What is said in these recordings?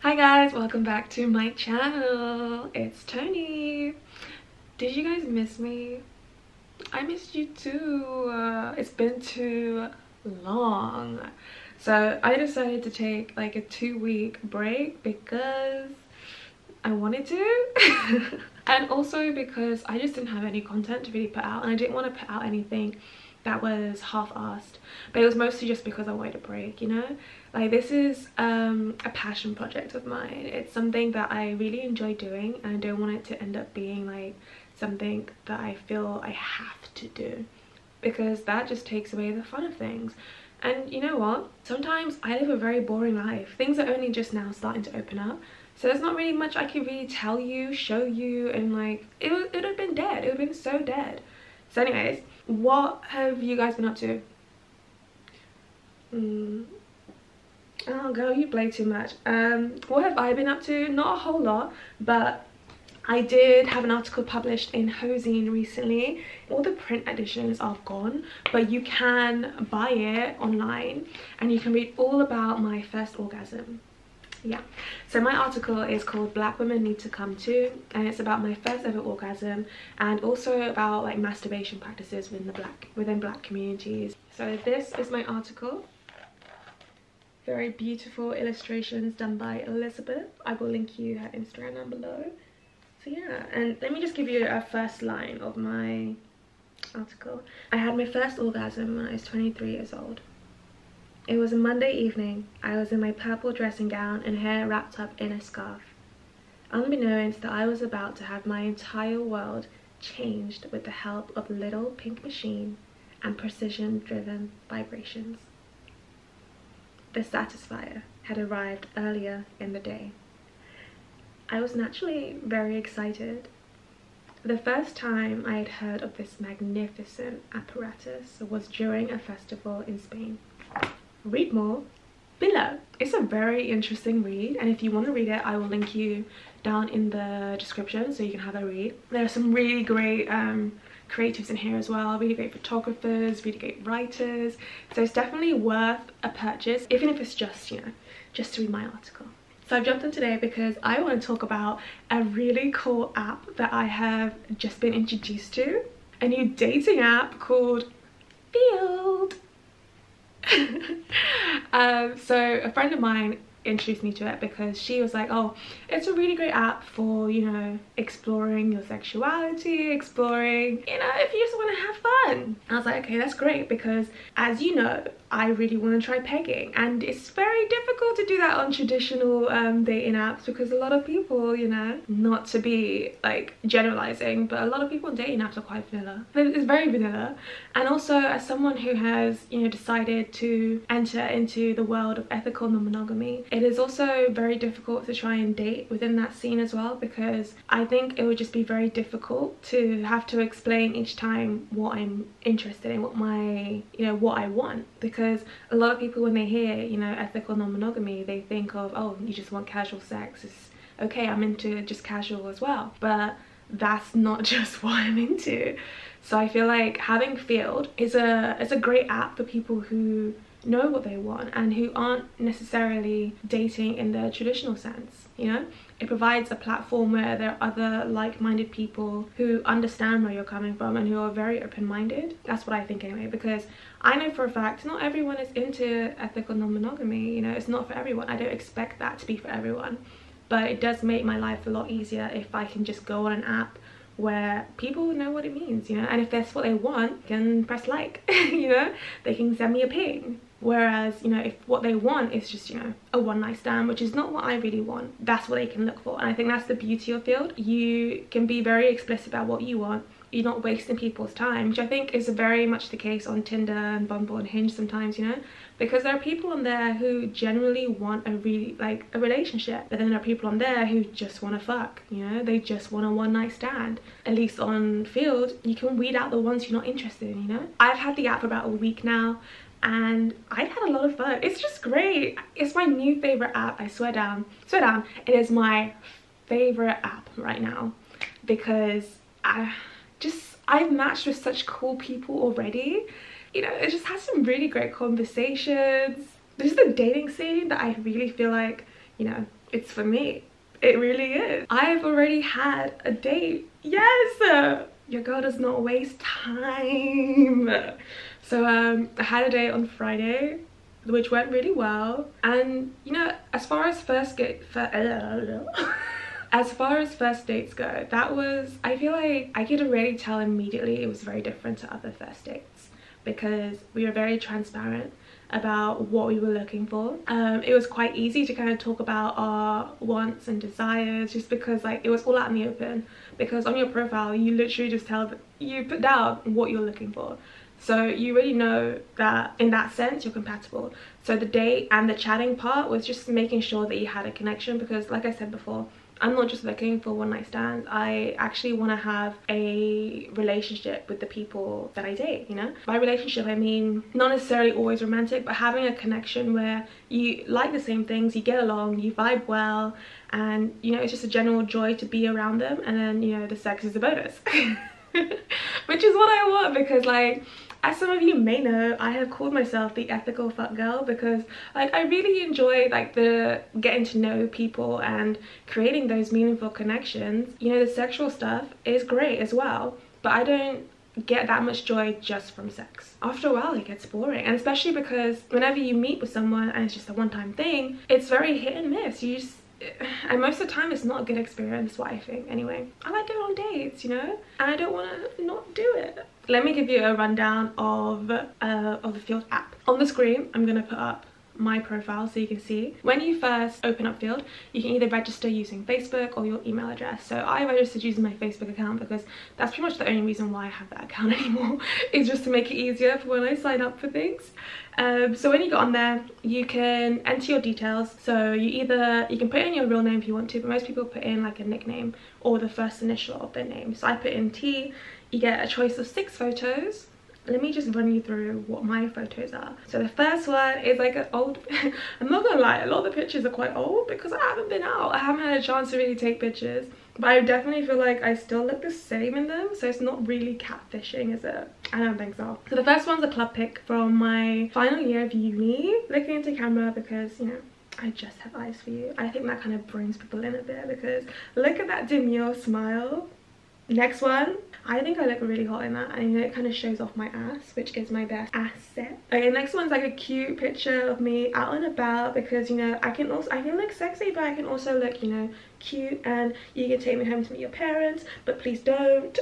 Hi guys, welcome back to my channel. It's Tony. Did you guys miss me? I missed you too. It's been too long. So I decided to take like a 2-week break because I wanted to and also because I just didn't have any content to really put out, and I didn't want to put out anything that was half-assed, but it was mostly just because I wanted a break, you know? Like, this is a passion project of mine. It's something that I really enjoy doing, and I don't want it to end up being like something that I feel I have to do, because that just takes away the fun of things. And you know what, sometimes I live a very boring life. Things are only just now starting to open up, so there's not really much I can really tell you, show you, and like it would have been dead. It would have been so dead. So anyways, what have you guys been up to? Oh girl, you play too much. What have I been up to? Not a whole lot, but I did have an article published in Hoseen recently. All the print editions are gone, but you can buy it online and you can read all about my first orgasm. Yeah, so my article is called Black Women Need to Come To, and it's about my first ever orgasm, and also about like masturbation practices within black communities. So this is my article. Very beautiful illustrations done by Elizabeth. I will link you her Instagram down below. So yeah, and let me just give you a first line of my article. I had my first orgasm when I was 23 years old. It was a Monday evening. I was in my purple dressing gown and hair wrapped up in a scarf, unbeknownst that I was about to have my entire world changed with the help of a little pink machine and precision-driven vibrations. The satisfier had arrived earlier in the day. I was naturally very excited. The first time I had heard of this magnificent apparatus was during a festival in Spain. Read more below. It's a very interesting read, and if you want to read it, I will link you down in the description so you can have a read. There are some really great creatives in here as well, really great photographers, really great writers, so it's definitely worth a purchase, even if it's just, you know, just to read my article. So I've jumped in today because I want to talk about a really cool app that I have just been introduced to, a new dating app called Field. So a friend of mine introduced me to it because she was like, oh, it's a really great app for, you know, exploring your sexuality, exploring, you know, if you just want to have fun. I was like, okay, that's great, because as you know, I really want to try pegging, and it's very difficult to do that on traditional dating apps, because a lot of people, you know, not to be like generalizing, but a lot of people on dating apps are quite vanilla. It's very vanilla. And also, as someone who has, you know, decided to enter into the world of ethical non-monogamy, it is also very difficult to try and date within that scene as well, because I think it would just be very difficult to have to explain each time what I'm interested in, what my, you know, what I want, because a lot of people, when they hear, you know, ethical non-monogamy, they think of, oh, you just want casual sex. It's okay, I'm into just casual as well, but that's not just what I'm into. So I feel like having Field is a great app for people who know what they want and who aren't necessarily dating in the traditional sense, you know. It provides a platform where there are other like-minded people who understand where you're coming from and who are very open-minded. That's what I think anyway, because I know for a fact not everyone is into ethical non-monogamy, you know. It's not for everyone. I don't expect that to be for everyone, but it does make my life a lot easier if I can just go on an app where people know what it means, you know, and if that's what they want, can press like, you know, they can send me a ping. Whereas, you know, if what they want is just, you know, a one-night stand, which is not what I really want, that's what they can look for. And I think that's the beauty of Field. You can be very explicit about what you want. You're not wasting people's time, which I think is very much the case on Tinder and Bumble and Hinge sometimes, you know, because there are people on there who generally want a really, like, a relationship, but then there are people on there who just want to fuck, you know, they just want a one-night stand. At least on Field, you can weed out the ones you're not interested in, you know. I've had the app for about a week now, and I've had a lot of fun. It's just great. It's my new favorite app. I swear down, it is my favorite app right now, because I've matched with such cool people already. You know, it just has some really great conversations. This is the dating scene that I really feel like you know, it's for me. It really is. I've already had a date. Yes, your girl does not waste time. So I had a date on Friday, which went really well. And you know, as far as first dates go, that was, I feel like I could already tell immediately it was very different to other first dates, because we were very transparent about what we were looking for. It was quite easy to kind of talk about our wants and desires, just because like it was all out in the open, because on your profile you literally just you put down what you're looking for, so you already know that in that sense you're compatible. So the date and the chatting part was just making sure that you had a connection, because like I said before, I'm not just looking for one night stands. I actually want to have a relationship with the people that I date, you know? By relationship, I mean not necessarily always romantic, but having a connection where you like the same things, you get along, you vibe well, and you know, it's just a general joy to be around them. And then, you know, the sex is a bonus. Which is what I want, because like, as some of you may know, I have called myself the ethical fuck girl, because like I really enjoy like the getting to know people and creating those meaningful connections. You know, the sexual stuff is great as well, but I don't get that much joy just from sex. After a while it gets boring, and especially because whenever you meet with someone and it's just a one-time thing, it's very hit and miss. And most of the time it's not a good experience, what I think anyway. I like going on dates, you know, and I don't want to not do it. Let me give you a rundown of the Field app. On the screen I'm going to put up my profile so you can see. When you first open up Field, you can either register using Facebook or your email address. So I registered using my Facebook account because that's pretty much the only reason why I have that account anymore, is just to make it easier for when I sign up for things. So when you get on there, you can enter your details. So you can put in your real name if you want to, but most people put in like a nickname or the first initial of their name. So I put in T. You get a choice of 6 photos. Let me just run you through what my photos are. So the first one is like an old I'm not gonna lie, a lot of the pictures are quite old because I haven't been out. I haven't had a chance to really take pictures, but I definitely feel like I still look the same in them, so it's not really catfishing, is it? I don't think so. So the first one's a club pic from my final year of uni, looking into camera because, you know, I just have eyes for you. I think that kind of brings people in a bit, because look at that demure smile. Next one, I think I look really hot in that, and you know, it kind of shows off my ass, which is my best asset. Okay, next one's like a cute picture of me out and about, because you know, I can look sexy, but I can also look, you know, cute, and you can take me home to meet your parents, but please don't.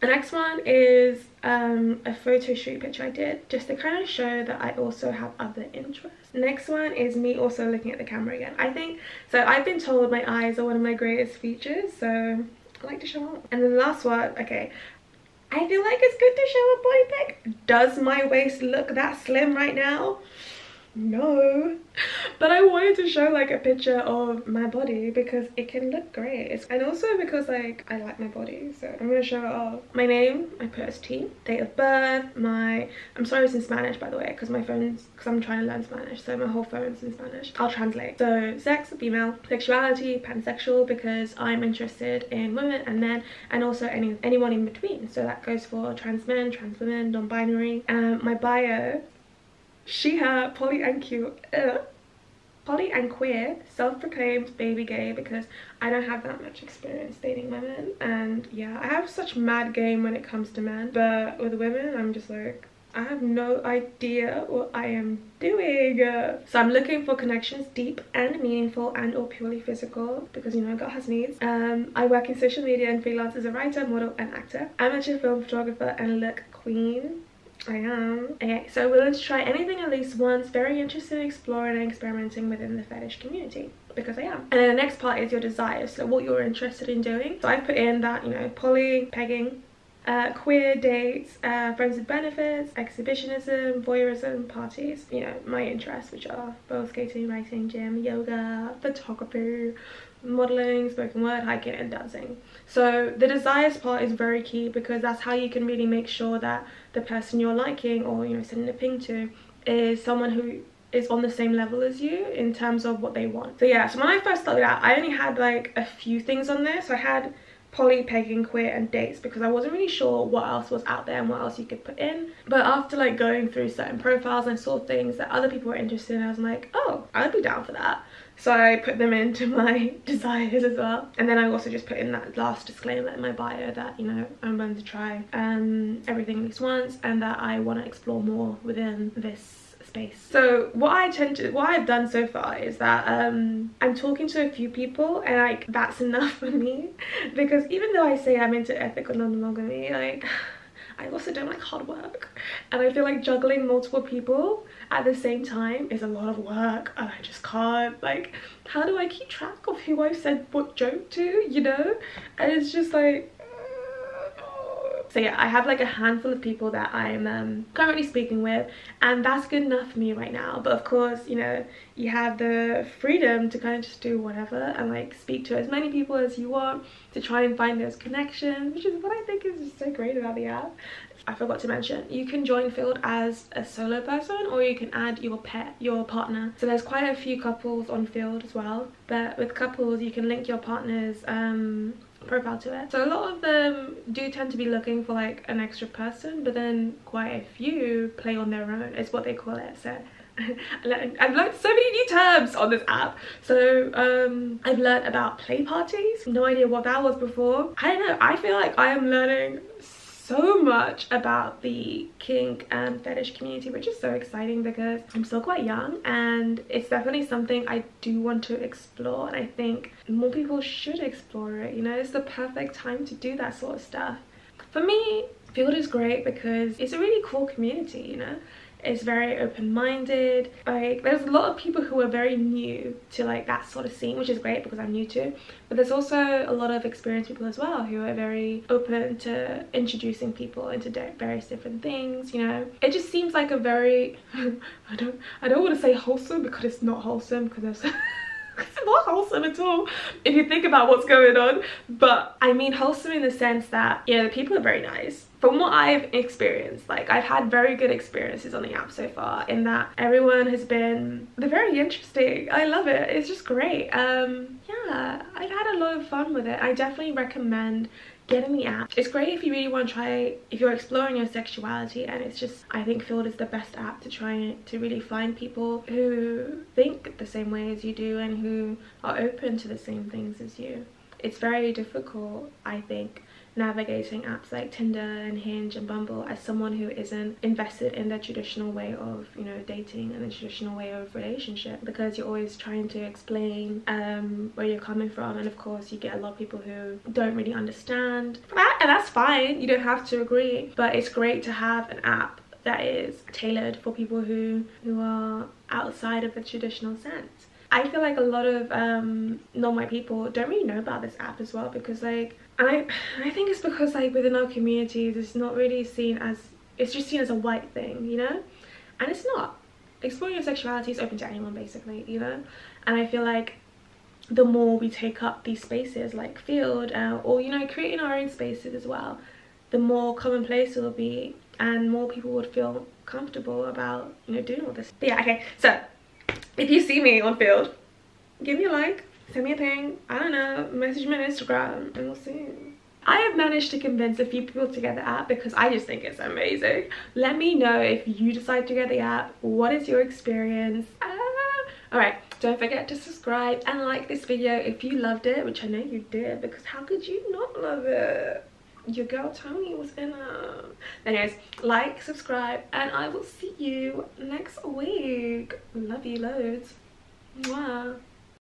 The next one is a photo shoot picture I did, just to kind of show that I also have other interests. Next one is me also looking at the camera again. I think so. I've been told my eyes are one of my greatest features, so I like to show off. And then the last one, okay, I feel like it's good to show a body pic. Does my waist look that slim right now? No, but I wanted to show like a picture of my body because it can look great, and also because like I like my body, so I'm gonna show it off. My name I put as T. Date of birth, I'm sorry it's in Spanish by the way, because I'm trying to learn Spanish, so my whole phone's in Spanish. I'll translate. So sex, female. Sexuality, pansexual, because I'm interested in women and men, and also anyone in between, so that goes for trans men, trans women, non-binary. My bio, she, her, poly and queer, self-proclaimed baby gay, because I don't have that much experience dating women, and yeah, I have such mad game when it comes to men, but with women I'm just like, I have no idea what I am doing. So I'm looking for connections, deep and meaningful, and or purely physical, because you know, God has needs. I work in social media and freelance as a writer, model and actor. Amateur film photographer and look queen. I am. Okay, so willing to try anything at least once, very interested in exploring and experimenting within the fetish community, because I am. And then the next part is your desires, so what you're interested in doing. So I put in that, you know, poly, pegging, queer dates, friends with benefits, exhibitionism, voyeurism, parties. You know, my interests, which are both skating, writing, gym, yoga, photography, modeling, spoken word, hiking and dancing. So the desires part is very key, because that's how you can really make sure that the person you're liking, or you know, sending a ping to, is someone who is on the same level as you in terms of what they want. So yeah, so when I first started out, I only had like a few things on there. So I had poly, pegging, queer and dates, because I wasn't really sure what else was out there and what else you could put in. But after like going through certain profiles, I saw things that other people were interested in, I was like, oh, I'd be down for that. so I put them into my desires as well. And then I also just put in that last disclaimer in my bio that, you know, I'm going to try everything at least once, and that I want to explore more within this space. So what I've done so far is that I'm talking to a few people, and like that's enough for me, because even though I say I'm into ethical non-monogamy, like I also don't like hard work, and I feel like juggling multiple people at the same time is a lot of work, and I just can't. Like, how do I keep track of who I've said what joke to, you know? And it's just like, so yeah, I have like a handful of people that I'm currently speaking with, and that's good enough for me right now. But of course, you know, you have the freedom to kind of just do whatever and like speak to as many people as you want to try and find those connections, which is what I think is just so great about the app. I forgot to mention, you can join Field as a solo person, or you can add your partner. So there's quite a few couples on Field as well, but with couples you can link your partner's profile to it. So a lot of them do tend to be looking for like an extra person, but then quite a few play on their own, is what they call it. So I've learned so many new terms on this app. So I've learned about play parties. No idea what that was before. I don't know, I feel like I am learning so much about the kink and fetish community, which is so exciting because I'm still quite young, and it's definitely something I do want to explore, and I think more people should explore it. You know, it's the perfect time to do that sort of stuff. For me, Field is great because it's a really cool community, you know. It's very open-minded. Like, there's a lot of people who are very new to like that sort of scene, which is great because I'm new to, but there's also a lot of experienced people as well who are very open to introducing people into various different things, you know. It just seems like a very I don't want to say wholesome, because it's not wholesome, because there's it's not wholesome at all if you think about what's going on, but I mean wholesome in the sense that, yeah, the people are very nice. From what I've experienced, like I've had very good experiences on the app so far, in that everyone has been, they're very interesting. I love it. It's just great. Yeah, I've had a lot of fun with it. I definitely recommend getting the app. It's great if you really want to try, if you're exploring your sexuality, and it's just, I think Field is the best app to try to really find people who think the same way as you do and who are open to the same things as you. It's very difficult, I think, navigating apps like Tinder and Hinge and Bumble as someone who isn't invested in the traditional way of, you know, dating and the traditional way of relationship, because you're always trying to explain where you're coming from, and of course you get a lot of people who don't really understand that, and that's fine, you don't have to agree, but it's great to have an app that is tailored for people who are outside of the traditional sense. I feel like a lot of non-white people don't really know about this app as well, because like, and I think it's because like within our communities it's not really seen as, it's just seen as a white thing, you know, and it's not. Exploring your sexuality is open to anyone basically, you know, and I feel like the more we take up these spaces like Field, or, you know, creating our own spaces as well, the more commonplace it will be, and more people would feel comfortable about, you know, doing all this. But yeah, okay, so if you see me on Field, give me a like, send me a ping, I don't know, message me on Instagram, and we'll see. I have managed to convince a few people to get the app because I just think it's amazing. Let me know if you decide to get the app. What is your experience? Alright, don't forget to subscribe and like this video if you loved it, which I know you did, because how could you not love it? Your girl Tony was in it. Anyways, like, subscribe, and I will see you next week. Love you loads. Mwah.